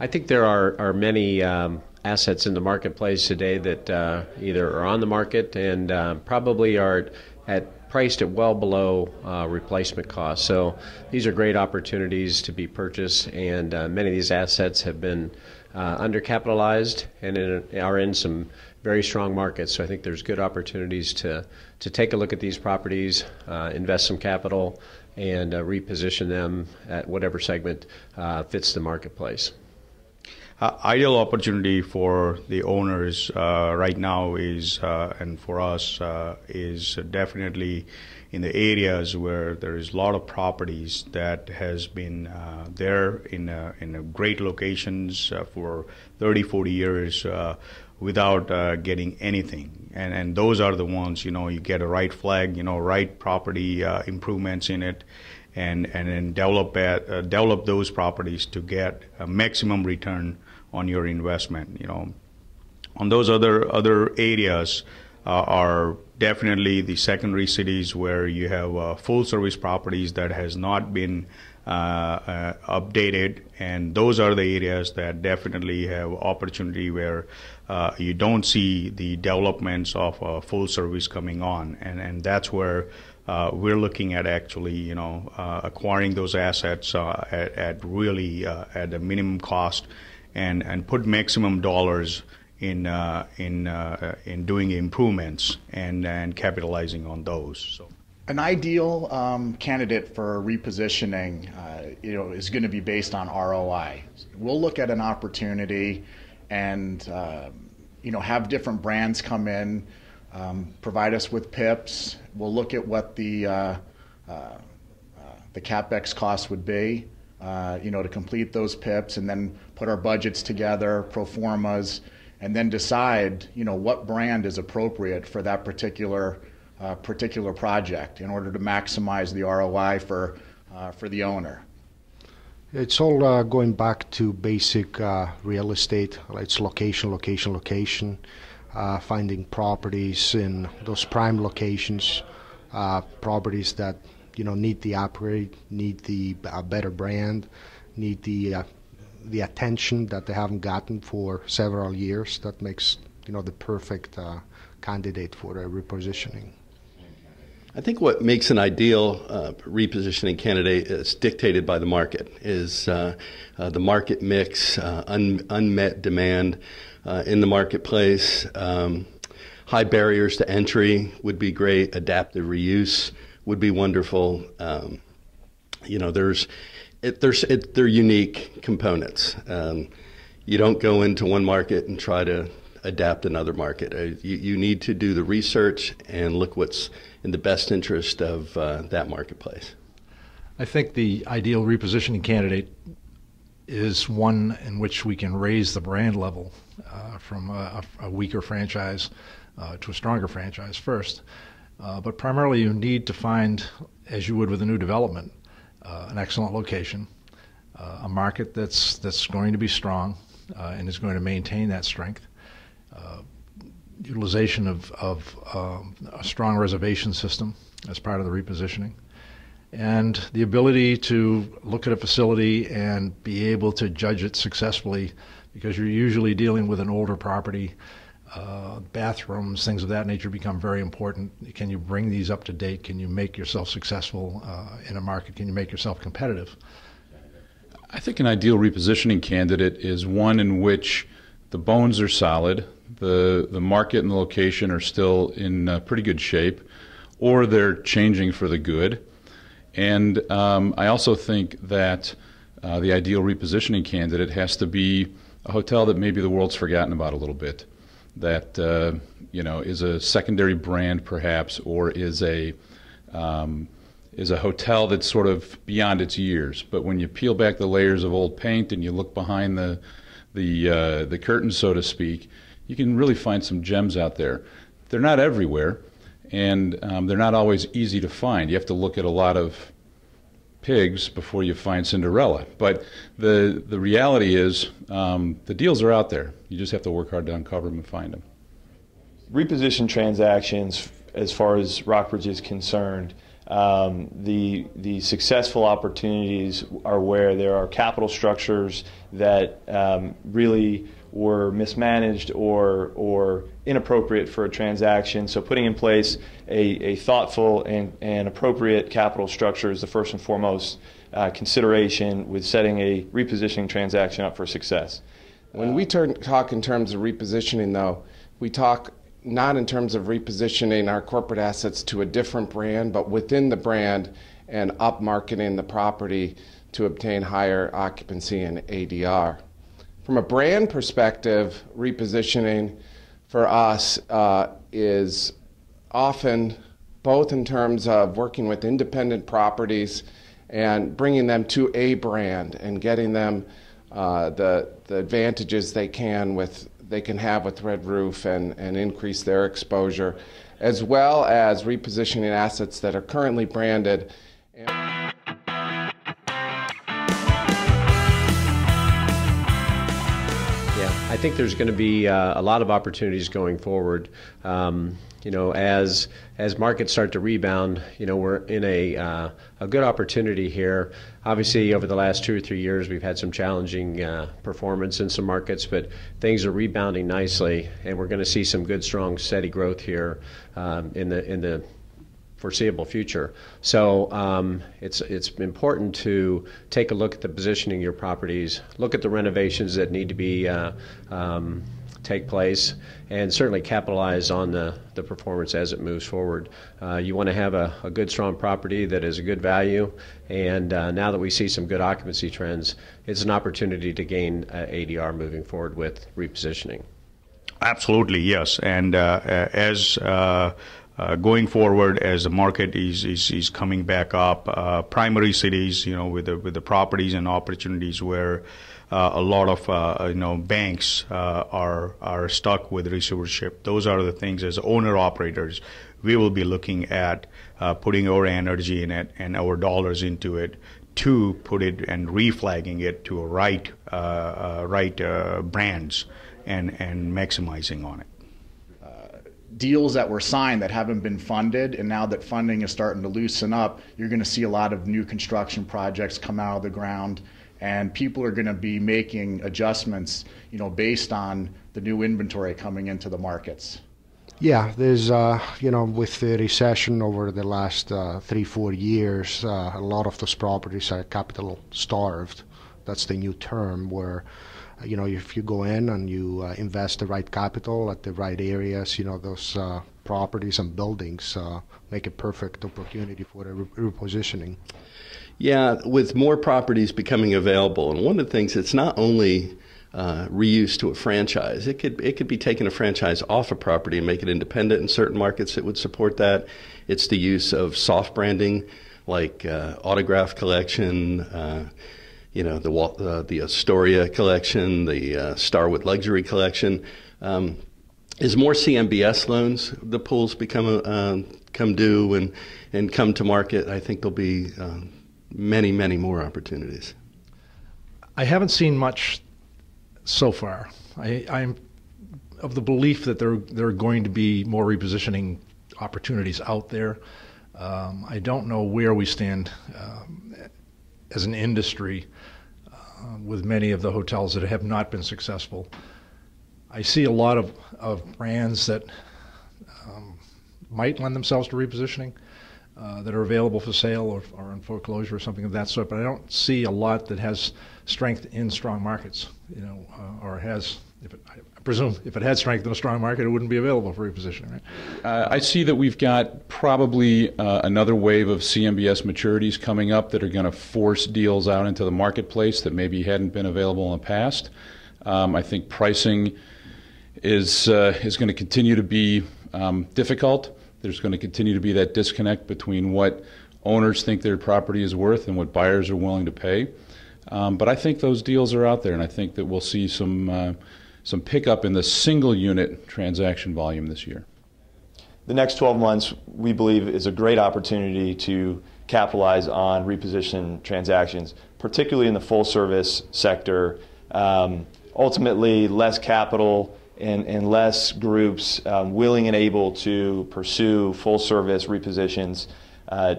I think there are many assets in the marketplace today that either are on the market and probably are priced at well below replacement cost. So these are great opportunities to be purchased, and many of these assets have been undercapitalized and are in some very strong markets. So I think there's good opportunities to take a look at these properties, invest some capital, and reposition them at whatever segment fits the marketplace. Ideal opportunity for the owners right now is, and for us, is definitely in the areas where there is a lot of properties that has been there in great locations for 30, 40 years without getting anything. And those are the ones, you get a right flag, right property improvements in it, and then develop those properties to get a maximum return on your investment. On those other areas are definitely the secondary cities where you have full service properties that has not been updated, and those are the areas that definitely have opportunity where you don't see the developments of full service coming on, and that's where we're looking at actually acquiring those assets at really at a minimum cost, and put maximum dollars in doing improvements and capitalizing on those. So. An ideal candidate for repositioning, is going to be based on ROI. We'll look at an opportunity and have different brands come in, provide us with PIPs. We'll look at what the capex cost would be, to complete those PIPs, and then put our budgets together, pro formas, and then decide, what brand is appropriate for that particular project in order to maximize the ROI for the owner. It's all going back to basic real estate. It's location, finding properties in those prime locations, properties that need the upgrade, need the better brand, need the attention that they haven't gotten for several years. That makes the perfect candidate for a repositioning. I think what makes an ideal repositioning candidate is dictated by the market, is the market mix, unmet demand in the marketplace. High barriers to entry would be great. Adaptive reuse would be wonderful. They're unique components. You don't go into one market and try to adapt another market. You need to do the research and look what's in the best interest of that marketplace. I think the ideal repositioning candidate is one in which we can raise the brand level from a weaker franchise to a stronger franchise first. But primarily you need to find, as you would with a new development, an excellent location, a market that's going to be strong and is going to maintain that strength, utilization of a strong reservation system as part of the repositioning, and the ability to look at a facility and be able to judge it successfully, because you're usually dealing with an older property. Bathrooms, things of that nature become very important. Can you bring these up to date? Can you make yourself successful in a market? Can you make yourself competitive? I think an ideal repositioning candidate is one in which the bones are solid, the market and the location are still in pretty good shape, or they're changing for the good. And I also think that the ideal repositioning candidate has to be a hotel that maybe the world's forgotten about a little bit, that is a secondary brand perhaps, or is a hotel that's sort of beyond its years. But when you peel back the layers of old paint and you look behind the curtains, so to speak, you can really find some gems out there. They're not everywhere, and they're not always easy to find. You have to look at a lot of pigs before you find Cinderella. But the reality is the deals are out there. You just have to work hard to uncover them and find them. Reposition transactions, as far as Rockbridge is concerned, The successful opportunities are where there are capital structures that really were mismanaged or inappropriate for a transaction. So putting in place a thoughtful and appropriate capital structure is the first and foremost consideration with setting a repositioning transaction up for success. When we talk in terms of repositioning, though, we talk not in terms of repositioning our corporate assets to a different brand, but within the brand and up-marketing the property to obtain higher occupancy and ADR. From a brand perspective, repositioning for us is often both in terms of working with independent properties and bringing them to a brand and getting them the advantages they can have with Red Roof and increase their exposure, as well as repositioning assets that are currently branded. I think there's going to be a lot of opportunities going forward. As markets start to rebound, we're in a good opportunity here. Obviously, over the last 2 or 3 years, we've had some challenging performance in some markets, but things are rebounding nicely, and we're going to see some good, strong, steady growth here in the foreseeable future. So it's important to take a look at the positioning of your properties, look at the renovations that need to be take place, and certainly capitalize on the performance as it moves forward. You want to have a good, strong property that is a good value, and now that we see some good occupancy trends, it's an opportunity to gain ADR moving forward with repositioning. Absolutely, yes. And as going forward, as the market is coming back up, primary cities, with the properties and opportunities where a lot of banks are stuck with receivership. Those are the things as owner operators we will be looking at putting our energy in it and our dollars into it to put it and reflagging it to a right brands and maximizing on it. Deals that were signed that haven't been funded, and now that funding is starting to loosen up, you're going to see a lot of new construction projects come out of the ground, and people are going to be making adjustments, based on the new inventory coming into the markets. Yeah, there's, with the recession over the last 3-4 years, a lot of those properties are capital starved. That's the new term, where if you go in and you invest the right capital at the right areas, those properties and buildings make a perfect opportunity for a repositioning. Yeah, with more properties becoming available, and one of the things, it's not only reuse to a franchise. It could be taking a franchise off a property and make it independent in certain markets that would support that. It's the use of soft branding, like Autograph Collection, the Astoria collection, the Starwood Luxury collection. As more CMBS loans, the pools come due and come to market, I think there'll be many, many more opportunities. I haven't seen much so far. I'm of the belief that there are going to be more repositioning opportunities out there. I don't know where we stand as an industry with many of the hotels that have not been successful. I see a lot of brands that might lend themselves to repositioning that are available for sale or in foreclosure or something of that sort, but I don't see a lot that has strength in strong markets, or has, I presume if it had strength in a strong market, it wouldn't be available for repositioning, right? I see that we've got probably another wave of CMBS maturities coming up that are going to force deals out into the marketplace that maybe hadn't been available in the past. I think pricing is going to continue to be difficult. There's going to continue to be that disconnect between what owners think their property is worth and what buyers are willing to pay. But I think those deals are out there, and I think that we'll see some pickup in the single unit transaction volume this year. The next 12 months, we believe, is a great opportunity to capitalize on reposition transactions, particularly in the full service sector. Ultimately, less capital and less groups willing and able to pursue full service repositions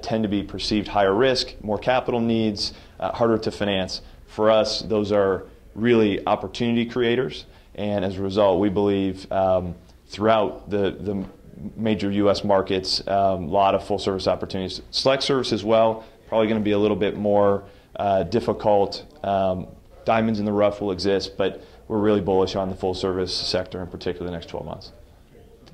tend to be perceived higher risk, more capital needs, harder to finance. For us, those are really opportunity creators, and as a result, we believe throughout the major U.S. markets, a lot of full-service opportunities. Select service as well, probably going to be a little bit more difficult. Diamonds in the rough will exist, but we're really bullish on the full-service sector in particular the next 12 months.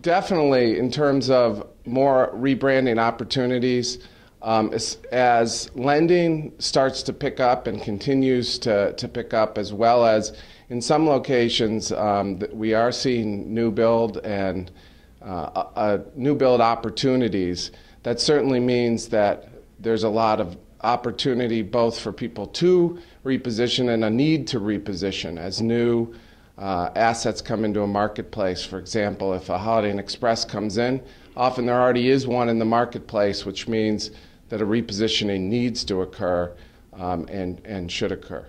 Definitely, in terms of more rebranding opportunities, as lending starts to pick up and continues to pick up, as well as in some locations we are seeing new build and new build opportunities. That certainly means that there's a lot of opportunity both for people to reposition and a need to reposition as new assets come into a marketplace. For example, if a Holiday Inn Express comes in, often there already is one in the marketplace, which means that a repositioning needs to occur and should occur.